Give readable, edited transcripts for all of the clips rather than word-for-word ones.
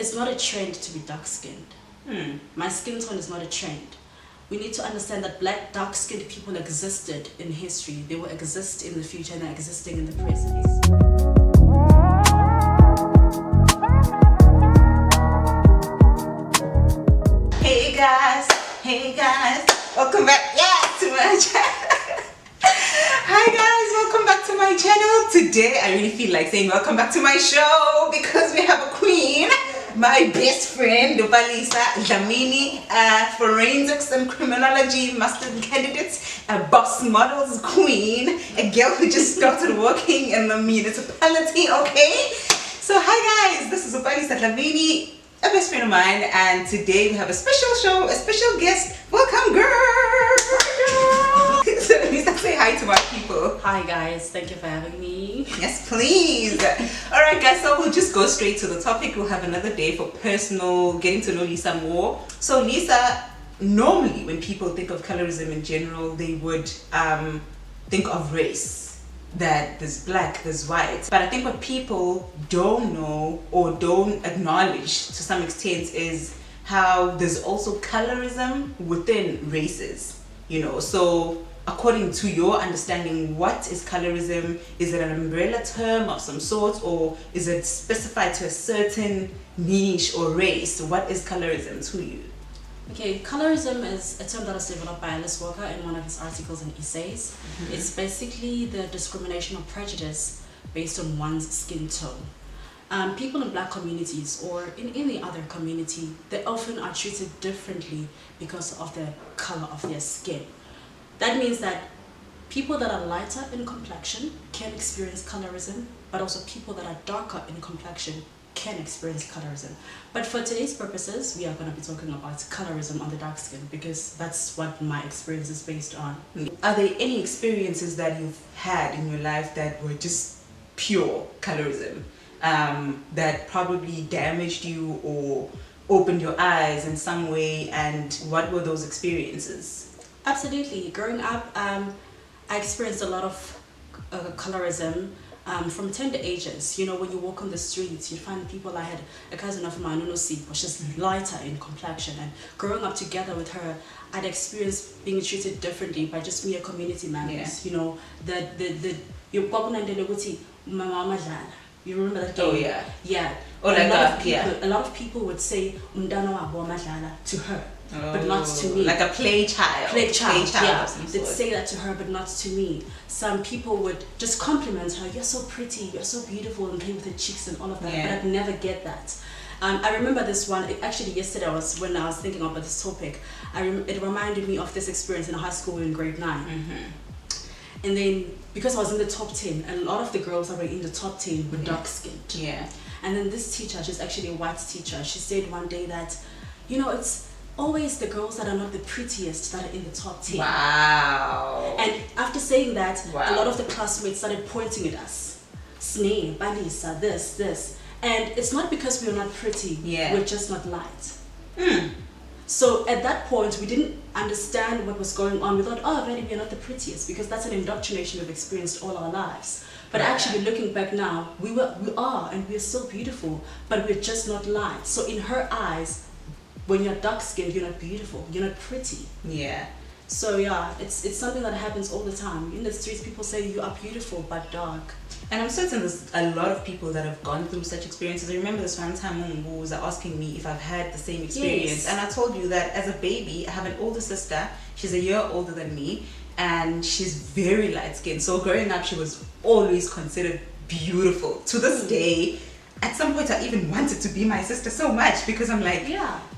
it's not a trend to be dark-skinned. My skin tone is not a trend. We need to understand that black, dark-skinned people existed in history. They will exist in the future and they're existing in the present. Hey guys, welcome back to my channel. Hi guys, welcome back to my channel. Today I really feel like saying welcome back to my show because we have a queen, my best friend Palesa, Dlamini, forensics and criminology master candidate, a boss models queen, a girl who just started working in the municipality. Okay, so hi guys, this is Palesa Dlamini, a best friend of mine, and today we have a special show, a special guest. Welcome, girl. So Lisa, say hi to our people. Hi guys, thank you for having me. Yes, please. All right, guys. So we'll just go straight to the topic. We'll have another day for personal, getting to know Lisa more. So Lisa, normally when people think of colorism in general, they would think of race. That there's black, there's white. But I think what people don't know or don't acknowledge to some extent is how there's also colorism within races, you know. So according to your understanding, what is colorism? Is it an umbrella term of some sort, or is it specified to a certain niche or race? What is colorism to you? Okay, colorism is a term that was developed by Alice Walker in one of his articles and essays. It's basically the discrimination or prejudice based on one's skin tone. People in black communities or in any other community, they often are treated differently because of the color of their skin. That means that people that are lighter in complexion can experience colorism, but also people that are darker in complexion can experience colorism. But for today's purposes, we are going to be talking about colorism on the dark skin because that's what my experience is based on. Are there any experiences that you've had in your life that were just pure colorism, that probably damaged you or opened your eyes in some way, and what were those experiences? Absolutely. Growing up, I experienced a lot of colorism from tender ages. You know, when you walk on the streets, you find people. I had a cousin of mine, Unosi, was just lighter in complexion, and growing up together with her, I'd experienced being treated differently by just mere community members. You know, you remember that game? Oh yeah. Yeah. Oh, like that. Yeah. A lot of people would say to her. But not to me. Like a play child. Yeah. They'd say that to her, but not to me. Some people would just compliment her. You're so pretty. You're so beautiful, and play with her cheeks and all of that. Yeah. But I'd never get that. I remember this one. Actually, yesterday when I was thinking about this topic, it reminded me of this experience in high school in grade 9. And then because I was in the top 10, a lot of the girls that were in the top 10 were dark skinned. Yeah. And then this teacher, she's actually a white teacher. She said one day that, you know, it's always the girls that are not the prettiest that are in the top 10. Wow. And after saying that, wow, a lot of the classmates started pointing at us. Sneh, Palesa, this. And it's not because we're not pretty, we're just not light. So at that point, we didn't understand what was going on. We thought, oh, really, we're not the prettiest, because that's an indoctrination we've experienced all our lives. But actually, looking back now, we are, and we're still beautiful, but we're just not light. So in her eyes, when you're dark skinned, you're not beautiful, you're not pretty. Yeah. So yeah, it's something that happens all the time. In the streets, people say you are beautiful but dark. And I'm certain there's a lot of people that have gone through such experiences. I remember this one time who was asking me if I've had the same experience. Yes. And I told you that as a baby, I have an older sister. She's a year older than me, and she's very light skinned. So growing up, she was always considered beautiful. To this day, at some point I even wanted to be my sister so much, because I'm like,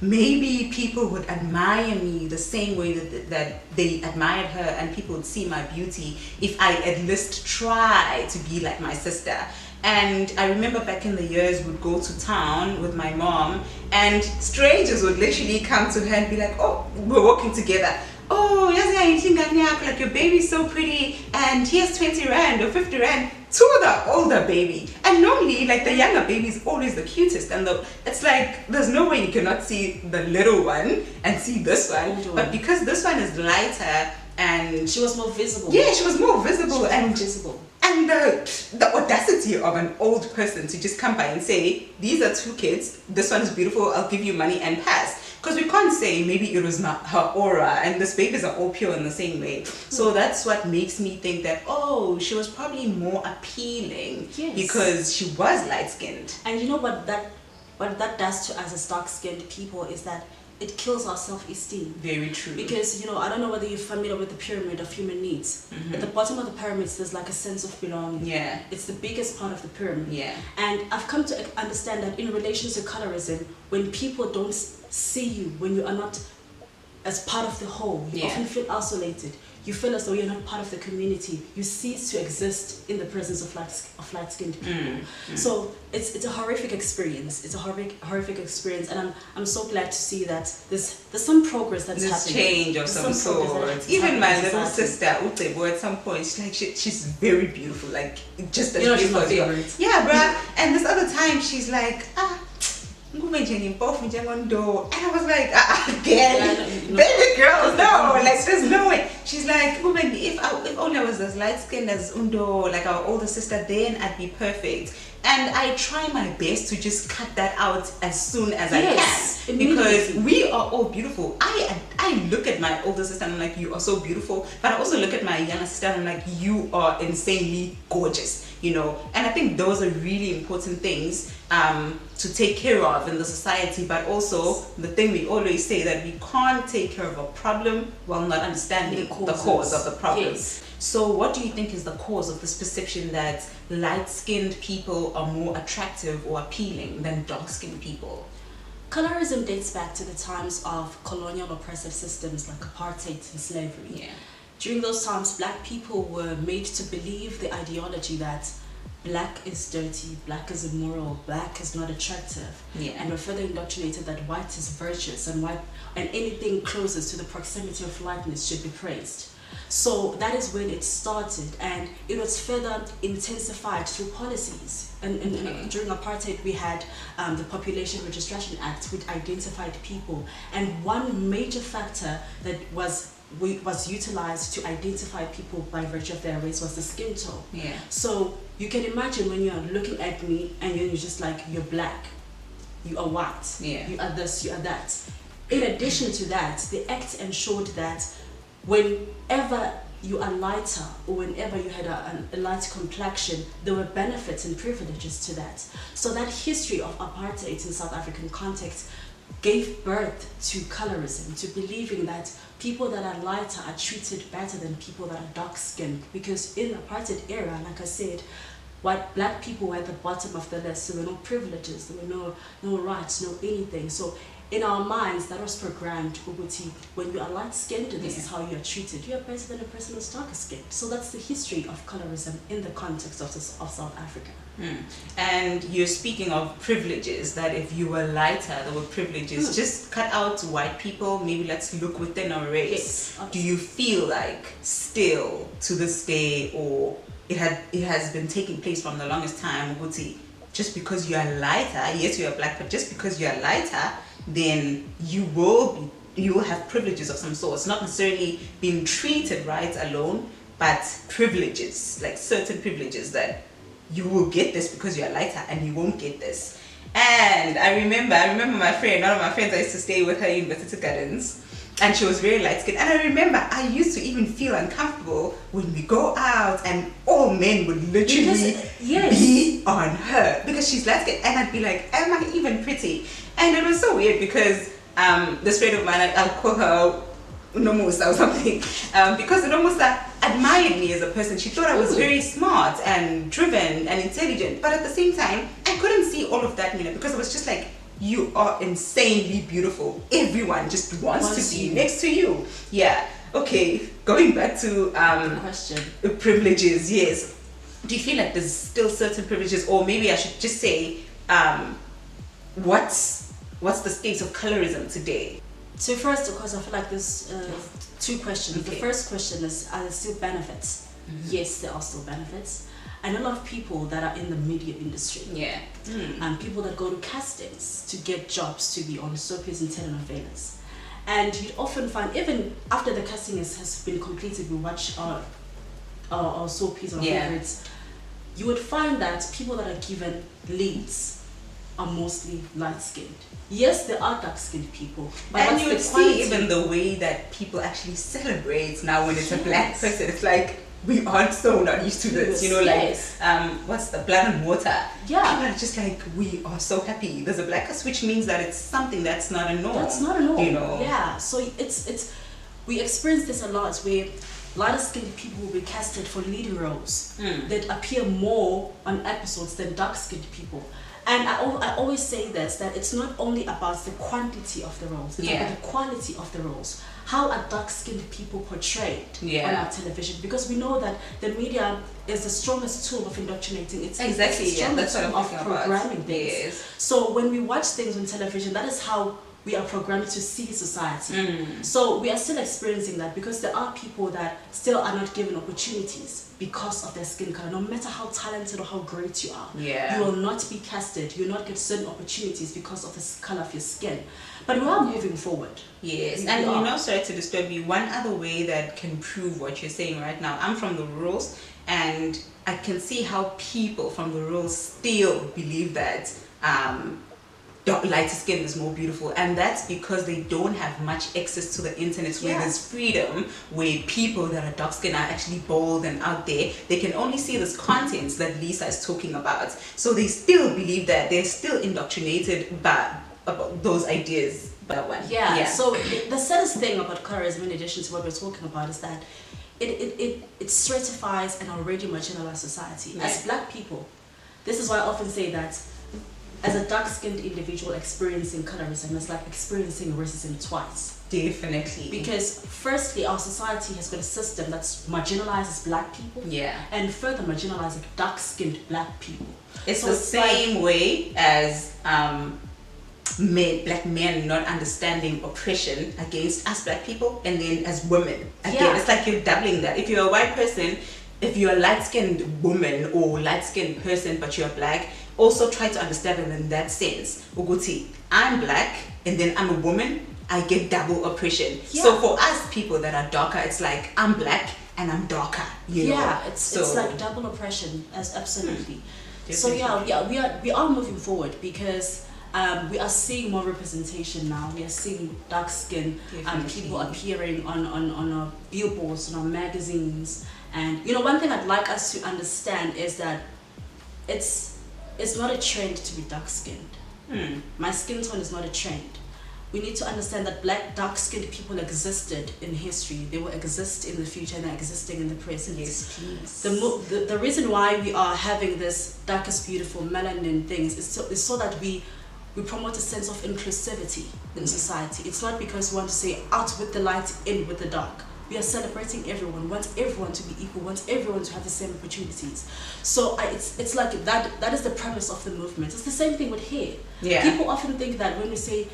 maybe people would admire me the same way that they admired her, and people would see my beauty if I at least try to be like my sister. And I remember back in the years, we'd go to town with my mom, and strangers would literally come to her and be like, oh, we're walking together. Oh, like your baby's so pretty, and here's 20 rand or 50 rand to the older baby. And normally, like, the younger baby is always the cutest, and it's like there's no way you cannot see the little one and see this one. But because this one is lighter and she was more visible. Yeah, she was more visible. And visible. And And the audacity of an old person to just come by and say, these are 2 kids, this one is beautiful, I'll give you money and pass. Because we can't say maybe it was not her aura and these babies are all pure in the same way. So that's what makes me think that, oh, she was probably more appealing because she was light-skinned. And you know what that does to us as dark-skinned people is that it kills our self-esteem. Very true. Because, you know, I don't know whether you're familiar with the pyramid of human needs. At the bottom of the pyramid, there's like a sense of belonging. Yeah. It's the biggest part of the pyramid. Yeah. And I've come to understand that in relation to colorism, when people don't see you, when you are not as part of the whole, you often feel isolated. You feel as though you're not part of the community. You cease to exist in the presence of light-skinned people. So it's a horrific experience. It's a horrific experience, and I'm so glad to see that there's some progress that's happening. Change of some sort. Even my little sister, Utebo, at some point, she's very beautiful, like just as beautiful. She's my favorite. Yeah, bruh. And this other time, she's like, and I was like, again, baby girl, no, like there's no way. She's like, woman, if only I was as light skinned as Undo, like our older sister, then I'd be perfect. And I try my best to just cut that out as soon as I can, because we are all beautiful. I look at my older sister and I'm like, you are so beautiful, but I also look at my younger sister and I'm like, you are insanely gorgeous, you know. And I think those are really important things to take care of in the society, but also the thing we always say, that we can't take care of a problem while not understanding the cause of the problem. So what do you think is the cause of this perception that light-skinned people are more attractive or appealing than dark-skinned people? Colorism dates back to the times of colonial oppressive systems like apartheid and slavery. During those times, black people were made to believe the ideology that black is dirty, black is immoral, black is not attractive, and were further indoctrinated that white is virtuous and anything closest to the proximity of lightness should be praised. So that is when it started, and it was further intensified through policies. And during apartheid, we had the Population Registration Act, which identified people, and one major factor that was utilized to identify people by virtue of their race was the skin tone. So you can imagine when you're looking at me and you're just like, you're black, you are white, you are this, you are that. In addition to that, the act ensured that whenever you are lighter or whenever you had a light complexion, there were benefits and privileges to that. So that history of apartheid in South African context gave birth to colorism, to believing that people that are lighter are treated better than people that are dark-skinned. Because in the apartheid era, like I said, black people were at the bottom of the list. There were no privileges, there were no rights, no anything. So in our minds, that was programmed. When you are light-skinned, this is how you are treated. You are better than a person who's darker-skinned. So that's the history of colorism in the context of South Africa. And you're speaking of privileges, that if you were lighter, there were privileges. Just cut out white people, maybe let's look within our race. Do you feel like still to this day, or it has been taking place from the longest time, just because you are lighter, yes you are black, but just because you are lighter, then you will have privileges of some sort. It's not necessarily being treated right alone, but privileges, like certain privileges that you will get this because you're lighter and you won't get this. And I remember my friend, one of my friends, I used to stay with her in University Gardens, and she was very light skinned. And I remember I used to even feel uncomfortable when we go out and all men would literally be on her because she's light skinned, and I'd be like, am I even pretty? And it was so weird because this friend of mine, I'll call her Unomusa or something, because Unomusa admired me as a person. She thought I was very smart and driven and intelligent, but at the same time I couldn't see all of that in her, because it was just like, you are insanely beautiful, everyone just wants to be next to you. Okay, going back to question, privileges. Yes, do you feel like there's still certain privileges, or maybe I should just say what's the state of colorism today? So first, of course, I feel like there's two questions. The first question is, are there still benefits? Yes, there are still benefits. I know a lot of people that are in the media industry. And people that go to castings to get jobs to be on soapies and telenovelas. And you'd often find, even after the casting has been completed, we watch our soapies, our favorites. you would find that people that are given leads are mostly light-skinned. Yes, there are dark-skinned people, but and what's you would the see quality? even the way that people actually celebrate now when it's a black Yes. person. It's like, we aren't so not used to this, you know, Yes. like what's the blood and water? Yeah. People are just like, we are so happy there's a black us, which means that it's something that's not a norm. That's not a norm. You know. Yeah. So it's we experience this a lot where lighter skinned people will be casted for leading roles that appear more on episodes than dark skinned people. And I always say this, that it's not only about the quantity of the roles, it's about the quality of the roles. How are dark-skinned people portrayed on our television? Because we know that the media is the strongest tool of indoctrinating. It's the strongest tool of programming things. Yes. So when we watch things on television, that is how we are programmed to see society. So we are still experiencing that, because there are people that still are not given opportunities because of their skin color. No matter how talented or how great you are, you will not be casted, you will not get certain opportunities because of the color of your skin. But we are moving forward. Yes, and you know, sorry to disturb you, one other way that can prove what you're saying right now, I'm from the rurals, and I can see how people from the rurals still believe that lighter skin is more beautiful, and that's because they don't have much access to the internet where there's freedom, where people that are dark skinned are actually bold and out there. They can only see this content that Lisa is talking about, so they still believe that they're still indoctrinated by about those ideas. That one. So the saddest thing about colorism, in addition to what we're talking about, is that it stratifies an already marginalized society. As black people, this is why I often say that as a dark-skinned individual experiencing colorism, it's like experiencing racism twice. Definitely. Because firstly, our society has got a system that's marginalizes black people, and further marginalizes dark-skinned black people. It's so the same way as black men not understanding oppression against us black people, and then as women again, it's like you're doubling that. If you're a white person, if you're a light-skinned woman or light-skinned person but you're black, also try to understand it in that sense. Uguti, I'm black and then I'm a woman, I get double oppression. So for us people that are darker, it's like I'm black and I'm darker, you know. It's like double oppression, as absolutely. So we are moving forward, because we are seeing more representation now. We are seeing dark-skinned people appearing on billboards, on our magazines. And you know, one thing I'd like us to understand is that it's not a trend to be dark-skinned. My skin tone is not a trend. We need to understand that dark-skinned people existed in history. They will exist in the future, and they're existing in the present. Yes, please. The reason why we are having this darkest beautiful melanin things is so that we promote a sense of inclusivity in society. It's not because we want to say out with the light, in with the dark. We are celebrating everyone, want everyone to be equal, want everyone to have the same opportunities. So it's like that is the premise of the movement. It's the same thing with hair. People often think that when we say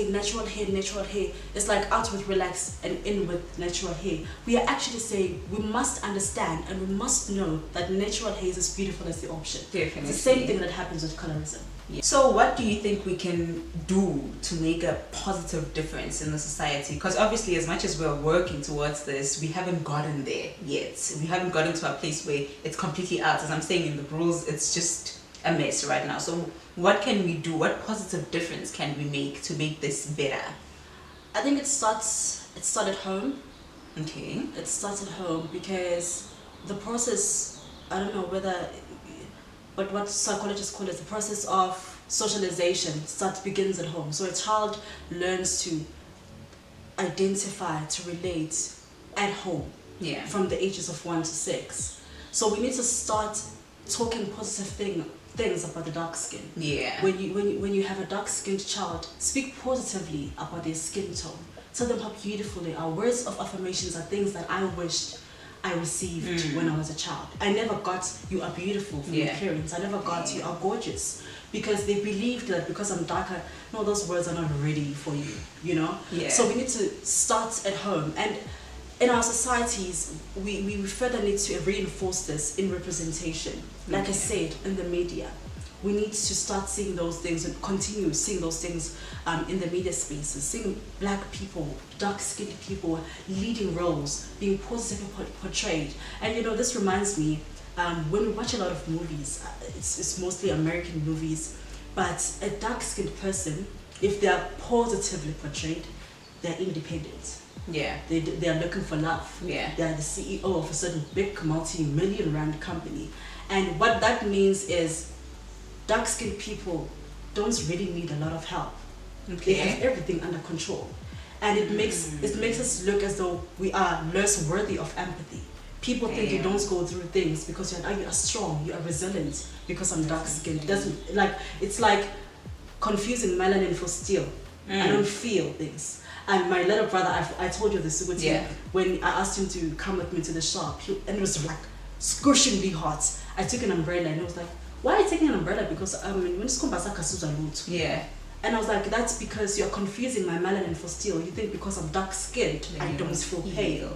natural hair, it's like out with relax and in with natural hair. We are actually saying we must understand and we must know that natural hair is as beautiful as the option. Definitely. It's the same thing that happens with colorism. So what do you think we can do to make a positive difference in the society? Because obviously, as much as we're working towards this, we haven't gotten there yet. We haven't gotten to a place where it's completely out. As I'm saying, in the rules, it's just a mess right now. So what can we do? What positive difference can we make to make this better? I think it starts at home. Okay. It starts at home, because the process, I don't know whether, but what psychologists call it, the process of socialization begins at home. So a child learns to identify, to relate at home from the ages of 1 to 6. So we need to start talking positive things about the dark skin. When you have a dark-skinned child, speak positively about their skin tone. Tell them how beautiful they are. Words of affirmations are things that I wished I received when I was a child. I never got "you are beautiful" from my parents. I never got "you are gorgeous," because they believed that because I'm darker, no, those words are not ready for you, you know? So we need to start at home. And in our societies, we further need to reinforce this in representation. Like I said, in the media. We need to start seeing those things and continue seeing those things in the media spaces, seeing black people, dark-skinned people leading roles, being positively portrayed. And you know, this reminds me, when we watch a lot of movies, it's mostly American movies, but a dark-skinned person, if they are positively portrayed, they're independent. Yeah. They are looking for love. Yeah. They are the CEO of a certain big multi-million rand company. And what that means is dark-skinned people don't really need a lot of help. Okay. They have everything under control. And it makes us look as though we are less worthy of empathy. People think you don't go through things because you are strong, you are resilient because I'm dark-skinned. It's like confusing melanin for steel. I don't feel things. And my little brother, I told you this, when I asked him to come with me to the shop, and it was like scorchingly hot. I took an umbrella and he was like, why are you taking an umbrella? Because when it's and I was like, that's because you're confusing my melanin for steel. You think because I'm dark-skinned, I don't feel pain.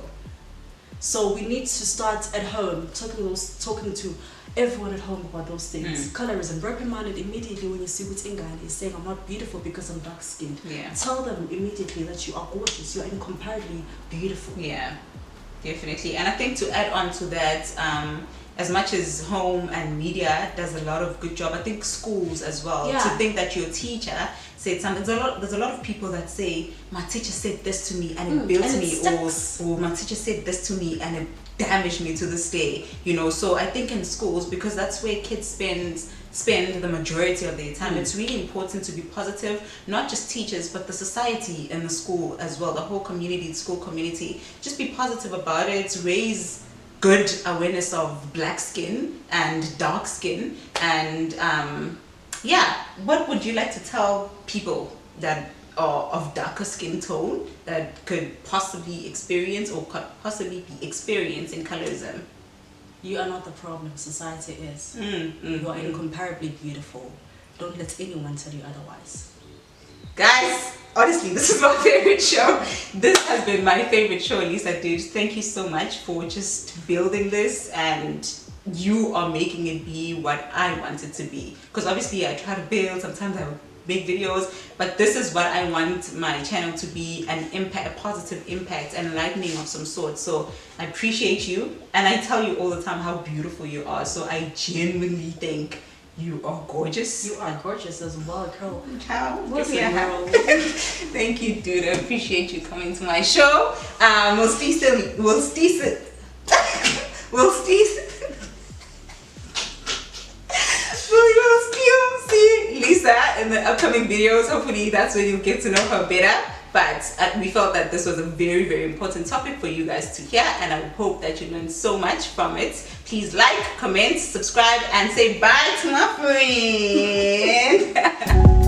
So we need to start at home, talking to everyone at home about those things. Colorism, reprimand it immediately when you see what's Ingane is saying I'm not beautiful because I'm dark-skinned. Tell them immediately that you are gorgeous, you are incomparably beautiful. Yeah, definitely. And I think to add on to that, as much as home and media does a lot of good job, I think schools as well, to think that your teacher said something. There's a lot of people that say, my teacher said this to me and it built me, or my teacher said this to me and it damaged me to this day, So I think in schools, because that's where kids spend the majority of their time, it's really important to be positive, not just teachers, but the society in the school as well, the whole community, the school community. Just be positive about it, raise good awareness of black skin and dark skin, and what would you like to tell people that are of darker skin tone that could possibly experience or could possibly be experiencing colorism? You are not the problem, society is. You are incomparably beautiful. Don't let anyone tell you otherwise. Guys, honestly, this is my favorite show. This has been my favorite show, Lisa, dude. Thank you so much for just building this, and you are making it be what I want it to be. Because obviously I try to build, sometimes I make videos, but this is what I want my channel to be, an impact, a positive impact, enlightening of some sort. So I appreciate you, and I tell you all the time how beautiful you are. So I genuinely think you are gorgeous. You are gorgeous as well, girl. How? Thank you, dude. I appreciate you coming to my show. We'll see Lisa in the upcoming videos. Hopefully that's when you'll get to know her better. But we felt that this was a very, very important topic for you guys to hear, and I hope that you learned so much from it. Please like, comment, subscribe, and say bye to my friend.